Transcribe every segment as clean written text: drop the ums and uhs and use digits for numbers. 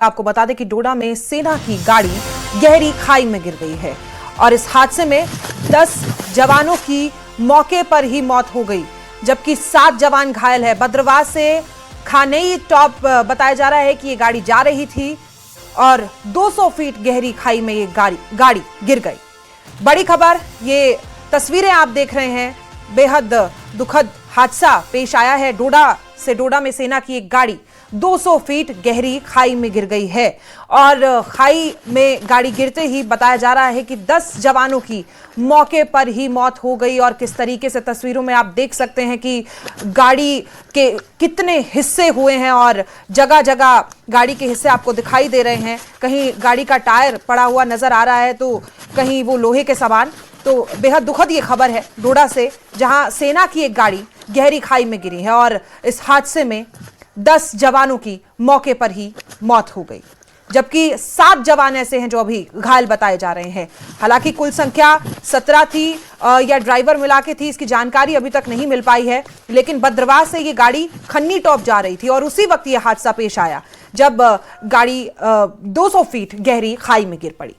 आपको बता दें कि डोडा में सेना की गाड़ी गहरी खाई में गिर गई है और इस हादसे में 10 जवानों की मौके पर ही मौत हो गई, जबकि 7 जवान घायल है। बद्रवाह से खानेई टॉप बताया जा रहा है कि ये गाड़ी जा रही थी और 200 फीट गहरी खाई में ये गाड़ी गिर गई। बड़ी खबर, ये तस्वीरें आप देख रहे हैं। बेहद दुखद हादसा पेश आया है। डोडा में सेना की एक गाड़ी 200 फीट गहरी खाई में गिर गई है और खाई में गाड़ी गिरते ही बताया जा रहा है कि 10 जवानों की मौके पर ही मौत हो गई। और किस तरीके से तस्वीरों में आप देख सकते हैं कि गाड़ी के कितने हिस्से हुए हैं और जगह जगह गाड़ी के हिस्से आपको दिखाई दे रहे हैं। कहीं गाड़ी का टायर पड़ा हुआ नजर आ रहा है तो कहीं वो लोहे के सामान। तो बेहद दुखद ये खबर है डोडा से, जहां सेना की एक गाड़ी गहरी खाई में गिरी है और इस हादसे में 10 जवानों की मौके पर ही मौत हो गई, जबकि 7 जवान ऐसे हैं जो अभी घायल बताए जा रहे हैं। हालांकि कुल संख्या 17 थी या ड्राइवर मिला के थी, इसकी जानकारी अभी तक नहीं मिल पाई है। लेकिन बद्रवाह से ये गाड़ी खन्नी टॉप जा रही थी और उसी वक्त ये हादसा पेश आया जब गाड़ी 200 फीट गहरी खाई में गिर पड़ी।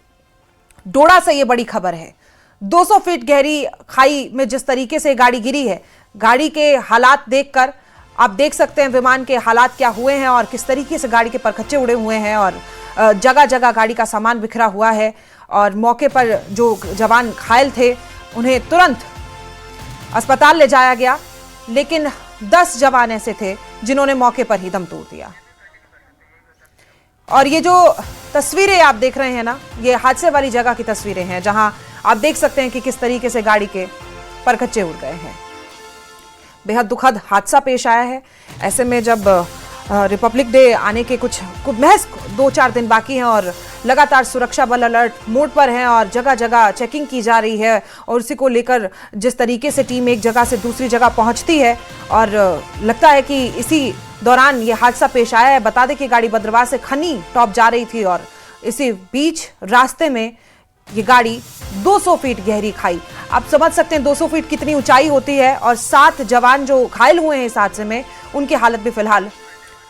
डोडा से ये बड़ी खबर है। 200 फीट गहरी खाई में जिस तरीके से गाड़ी गिरी है, गाड़ी के हालात देखकर आप देख सकते हैं विमान के हालात क्या हुए हैं और किस तरीके से गाड़ी के परखच्चे उड़े हुए हैं और जगह जगह गाड़ी का सामान बिखरा हुआ है। और मौके पर जो जवान घायल थे उन्हें तुरंत अस्पताल ले जाया गया, लेकिन 10 जवान ऐसे थे जिन्होंने मौके पर ही दम तोड़ दिया। और ये जो तस्वीरें आप देख रहे हैं ना, ये हादसे वाली जगह की तस्वीरें हैं जहां आप देख सकते हैं कि किस तरीके से गाड़ी के परखच्चे उड़ गए हैं। बेहद दुखद हादसा पेश आया है। ऐसे में जब रिपब्लिक डे आने के कुछ महज 2-4 दिन बाकी हैं और लगातार सुरक्षा बल अलर्ट मोड पर हैं और जगह जगह चेकिंग की जा रही है और उसी को लेकर जिस तरीके से टीम एक जगह से दूसरी जगह पहुंचती है और लगता है कि इसी दौरान ये हादसा पेश आया है। बता दें कि गाड़ी बद्रवाह से खन्नी टॉप जा रही थी और इसी बीच रास्ते में ये गाड़ी 200 फीट गहरी खाई। आप समझ सकते हैं 200 फीट कितनी ऊंचाई होती है। और 7 जवान जो घायल हुए हैं इस हादसे में, उनकी हालत भी फिलहाल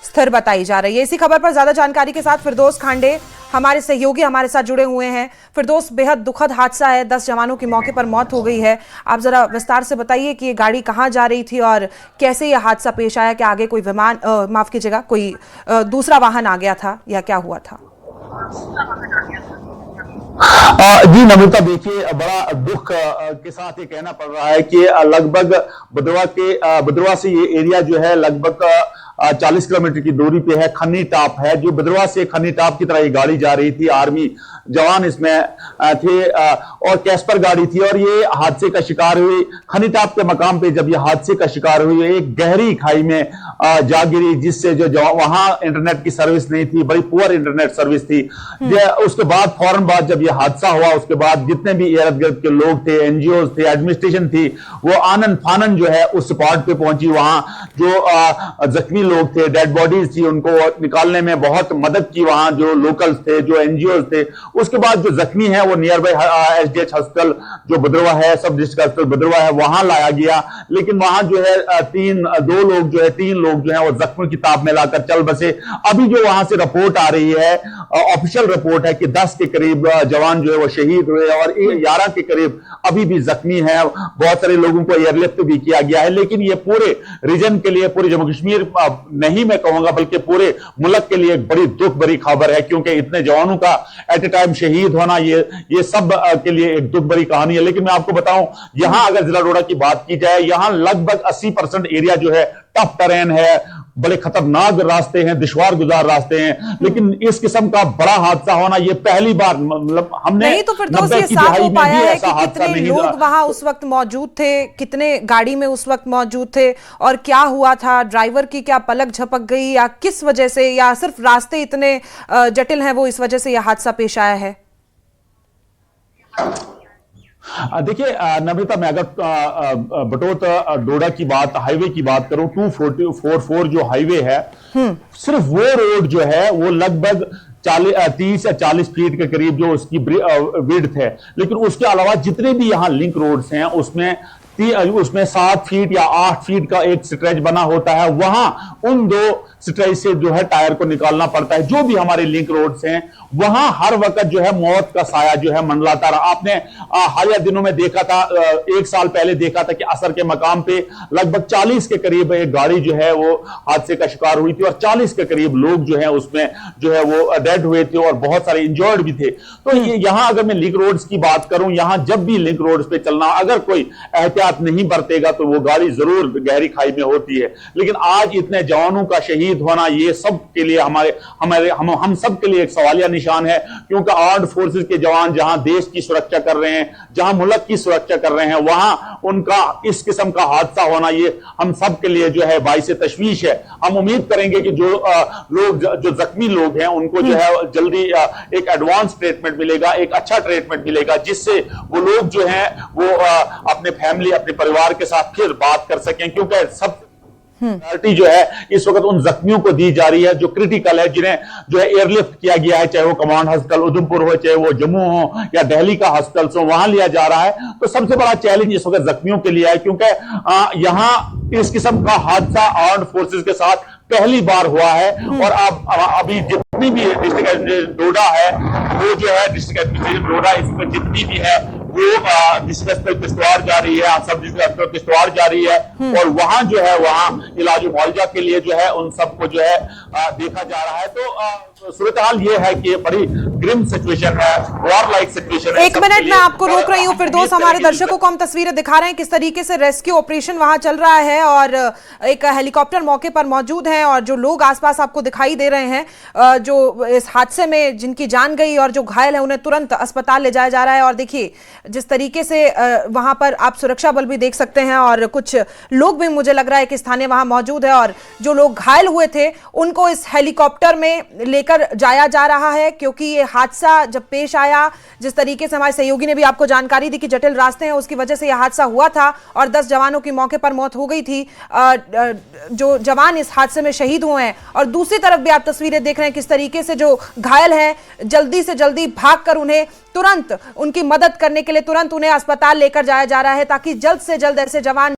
स्थिर बताई जा रही है। इसी खबर पर ज्यादा जानकारी के साथ फिरदौस खांडे हमारे सहयोगी हमारे साथ जुड़े हुए हैं। फिरदौस, बेहद दुखद हादसा है, 10 जवानों की मौके पर मौत हो गई है। आप जरा विस्तार से बताइए कि ये गाड़ी कहाँ जा रही थी और कैसे ये हादसा पेश आया? कि आगे कोई विमान माफ कीजिएगा कोई दूसरा वाहन आ गया था या क्या हुआ था? जी नम्रता, देखिए बड़ा दुख के साथ ये कहना पड़ रहा है कि लगभग बद्रवाह से ये एरिया जो है लगभग 40 किलोमीटर की दूरी पे है। खन्नी टॉप है, जो बद्रवाह से खन्नी टॉप की तरह ये गाड़ी जा रही थी। आर्मी जवान इसमें थे और कैस्पर गाड़ी थी और ये हादसे का शिकार हुई। खन्नी टॉप के मकाम पे जब ये हादसे का शिकार हुई, एक गहरी खाई में जा गिरी, जिससे जो वहां इंटरनेट की सर्विस नहीं थी, बड़ी पुअर इंटरनेट सर्विस थी। उसके बाद फौरन बाद जब ये हादसा हुआ, उसके बाद जितने भी इर्द गिर्द के लोग थे, एनजीओ थे, एडमिनिस्ट्रेशन थी, वो आनन फानन जो है उस स्पॉट पे पहुंची। वहां जो जख्मी लोग थे, डेड बॉडीज थी, उनको निकालने में बहुत मदद की वहां जो लोकल्स थे, जो एनजीओ थे। उसके बाद जो जख्मी है वो नियर बाई एसडीएच हॉस्पिटल जो बद्रवाह है, सब डिस्ट्रिक्ट हॉस्पिटल बद्रवाह है, वहां लाया गया। लेकिन वहां जो है तीन लोग जो है वो जख्मी की ताब में लाकर चल बसे। अभी जो वहां से रिपोर्ट आ रही है, ऑफिशियल रिपोर्ट है कि 10 के करीब जवान जो है वो शहीद हुए और 11 के करीब अभी भी जख्मी है। बहुत सारे लोगों को एयरलिफ्ट भी किया गया है। लेकिन ये पूरे रीजन के लिए, पूरे जम्मू कश्मीर नहीं मैं कहूंगा बल्कि पूरे मुल्क के लिए एक बड़ी दुख भरी खबर है, क्योंकि इतने जवानों का एट ए टाइम शहीद होना ये सब के लिए एक दुख भरी कहानी है। लेकिन मैं आपको बताऊं, यहां अगर जिला डोडा की बात की जाए, यहां लगभग 80% एरिया जो है टफ टेरेन है, बड़े खतरनाक रास्ते हैं, दुश्वार गुजार रास्ते हैं। लेकिन इस किस्म का बड़ा हादसा होना ये पहली बार, मतलब हमने नहीं तो फिर दोस्त ये साफ हो पाया है कि कितने लोग वहां उस वक्त मौजूद थे, कितने गाड़ी में उस वक्त मौजूद थे और क्या हुआ था? ड्राइवर की क्या पलक झपक गई या किस वजह से, या सिर्फ रास्ते इतने जटिल हैं वो इस वजह से यह हादसा पेश आया है? देखिए नम्रता, मैं अगर बटोत डोडा की बात, हाईवे की बात करूं, 244 जो हाईवे है, सिर्फ वो रोड जो है वो लगभग 30 या 40 फीट के करीब जो उसकी विड्थ है। लेकिन उसके अलावा जितने भी यहां लिंक रोड्स हैं उसमें उसमें 7 फीट या 8 फीट का एक स्ट्रेच बना होता है, वहां उन 2 स्ट्रेच से जो है टायर को निकालना पड़ता है। जो भी हमारे लिंक रोड्स हैं वहां हर वक्त जो है मौत का साया जो है मंडलाता रहा। आपने हालिया दिनों में देखा था, 1 साल पहले देखा था कि असर के मकाम पे लगभग 40 के करीब एक गाड़ी जो है वो हादसे का शिकार हुई थी और 40 के करीब लोग जो है उसमें जो है वो डेड हुए थे और बहुत सारे इंजर्ड भी थे। तो यहां अगर मैं लिंक रोड्स की बात करूं, यहां जब भी लिंक रोड्स पे चलना, अगर कोई एहतियात नहीं बरतेगा तो वो गाड़ी जरूर गहरी खाई में होती है। लेकिन आज इतने जवानों का शहीद होना, ये सब के लिए हम सब के लिए एक सवालिया निशान है, क्योंकि आर्म्ड फोर्सेस के जवान जहां देश की सुरक्षा कर रहे हैं, जहां मुल्क की सुरक्षा कर रहे हैं, वहां उनका इस किस्म का हादसा होना ये हम सब के लिए जो है बाइसे तशवीश है। हम उम्मीद करेंगे कि जो जख्मी लोग हैं उनको जो है जल्दी एक एडवांस ट्रीटमेंट मिलेगा, एक अच्छा ट्रीटमेंट मिलेगा, जिससे वो लोग जो हैं वो अपने फैमिली, अपने परिवार के साथ फिर बात कर सकें। क्योंकि सब प्रायोरिटी जो है इस वक्त उन जख्मियों को दी जा रही है जो क्रिटिकल है, जिन्हें जो है एयरलिफ्ट किया गया है, चाहे वो कमांड हॉस्पिटल उधमपुर हो, चाहे वो जम्मू हो या दिल्ली का हॉस्पिटल हो, वहां लिया जा रहा है। तो सबसे बड़ा चैलेंज इस वक्त जख्मियों के लिए है, क्योंकि यहां इस किस्म का हादसा आर्म्ड फोर्सेस के साथ पहली बार हुआ है। और अभी जितनी भी डिस्ट्रिक्ट एडमिनिस्ट्रेशन डोडा है, वो जो है डिस्ट्रिक्ट एडमिनिस्ट्रेशन डोडा इसमें जितनी भी है वो डिस्ट्रिक्ट किश्तवाड़ जा रही है, सब डिस्ट्रिक्ट किश्तवाड़ जा रही है, और वहां जो है वहां इलाज मुआवजा के लिए जो है उन सबको जो है देखा जा रहा है। तो सूरत हाल ये है कि बड़ी ग्रिम सिचुएशन है, वॉर लाइक सिचुएशन है। 1 मिनट मैं आपको रोक रही हूँ, फिर दोस्त हमारे दर्शकों को हम तस्वीरें दिखा रहे हैं किस तरीके से रेस्क्यू ऑपरेशन वहां चल रहा है और एक हेलीकॉप्टर मौके पर मौजूद है और जो लोग आसपास आपको दिखाई दे रहे हैं, जो इस हादसे में जिनकी जान गई और जो घायल है उन्हें तुरंत अस्पताल ले जाया जा रहा है। और देखिए जिस तरीके से वहां पर आप सुरक्षा बल भी देख सकते हैं और कुछ लोग भी मुझे लग रहा है कि स्थानीय वहां मौजूद है, और जो लोग घायल हुए थे उनको इस हेलीकॉप्टर में लेकर जाया जा रहा है। क्योंकि ये हादसा जब पेश आया, जिस तरीके से हमारे सहयोगी ने भी आपको जानकारी दी कि जटिल रास्ते हैं, उसकी वजह से यह हादसा हुआ था और 10 जवानों की मौके पर मौत हो गई थी, जो जवान इस हादसे में शहीद हुए हैं। और दूसरी तरफ भी आप तस्वीरें देख रहे हैं किस तरीके से जो घायल हैं जल्दी से जल्दी भागकर उन्हें तुरंत उनकी मदद करने के लिए तुरंत उन्हें अस्पताल लेकर जाया जा रहा है, ताकि जल्द से जल्द ऐसे जवान